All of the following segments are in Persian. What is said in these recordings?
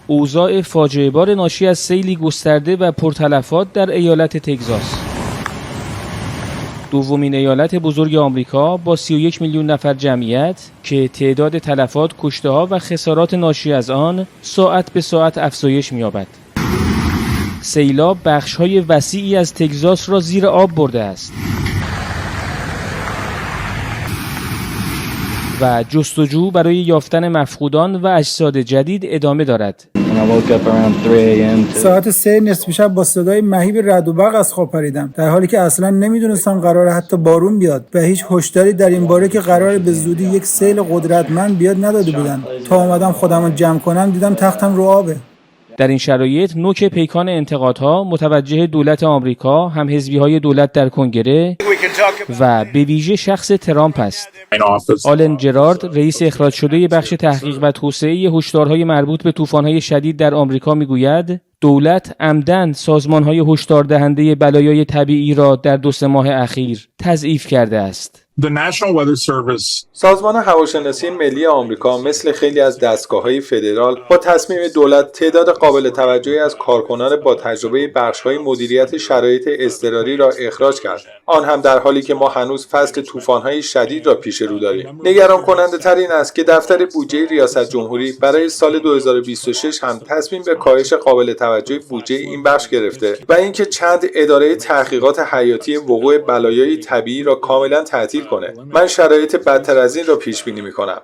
اوضاع فاجعه‌بار ناشی از سیلی گسترده و پرتلفات در ایالت تگزاس. دومین ایالت بزرگ آمریکا با 31 میلیون نفر جمعیت که تعداد تلفات، کشته‌ها و خسارات ناشی از آن ساعت به ساعت افزایش می‌یابد. سیلاب بخش‌های وسیعی از تگزاس را زیر آب برده است و جستجو برای یافتن مفقودان و اجساد جدید ادامه دارد. ساعت 3 نصف شب با صدای مهیب رعد و برق از خواب پریدم، در حالی که اصلا نمیدونستم قراره حتی بارون بیاد و هیچ هشداری در این باره که قراره به زودی یک سیل قدرتمند بیاد نداده بودن. تا اومدم خودمو جمع کنم دیدم تختم رو آبه. در این شرایط نوک پیکان انتقادها متوجه دولت آمریکا، همحزبی‌های دولت در کنگره و به ویژه شخص ترامپ است. آلن جرارد، رئیس اخراج شده بخش تحقیق و توسعه هشدارهای مربوط به طوفان‌های شدید در آمریکا میگوید دولت عمداً سازمان‌های هشدار دهنده بلایای طبیعی را در 2 ماه اخیر تضعیف کرده است. سازمان هواشناسی ملی آمریکا مثل خیلی از دستگاه‌های فدرال با تصمیم دولت تعداد قابل توجهی از کارکنان با تجربه بخش‌های مدیریت شرایط اضطراری را اخراج کرد. آن هم در حالی که ما هنوز فصل طوفان‌های شدید را پیش رو داریم. نگران کننده تر این است که دفتر بودجه ریاست جمهوری برای سال 2026 هم تصمیم به کاهش قابل توجه بودجه این بخش گرفته و اینکه چند اداره تحقیقات حیاتی وقوع بلایای طبیعی را کاملا تعطیل کنه. من شرایط بدتر از این را پیش بینی می‌کنم.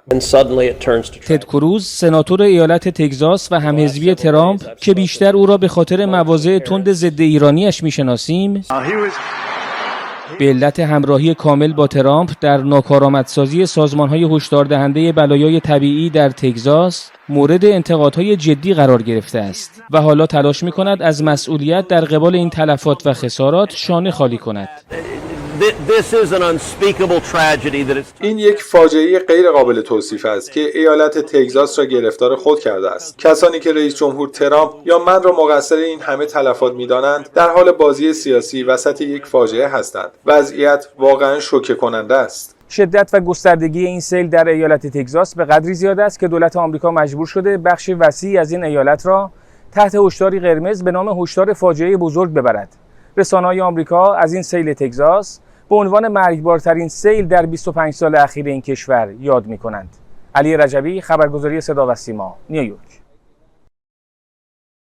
تد کروز، سناتور ایالت تگزاس و همحزبی ترامپ که بیشتر او را به خاطر مواضع تند ضد ایرانیش می‌شناسیم، به علت همراهی کامل با ترامپ در ناکارآمدسازی سازمان‌های هشدار دهنده بلایای طبیعی در تگزاس مورد انتقادهای جدی قرار گرفته است و حالا تلاش می‌کند از مسئولیت در قبال این تلفات و خسارات شانه خالی کند. این یک فاجعه غیر قابل توصیف است که ایالت تگزاس را گرفتار خود کرده است. کسانی که رئیس جمهور ترامپ یا من را مقصر این همه تلفات می‌دانند در حال بازی سیاسی وسط یک فاجعه هستند. وضعیت واقعا شوکه کننده است. شدت و گستردگی این سیل در ایالت تگزاس به قدری زیاد است که دولت آمریکا مجبور شده بخش وسیعی از این ایالت را تحت هشداری قرمز به نام هشدار فاجعه بزرگ ببرد. رسانه‌های آمریکا از این سیل تگزاس به عنوان مرگبارترین سیل در 25 سال اخیر این کشور یاد می‌کنند. علی رجبی، خبرگزاری صدا و سیما، نیویورک.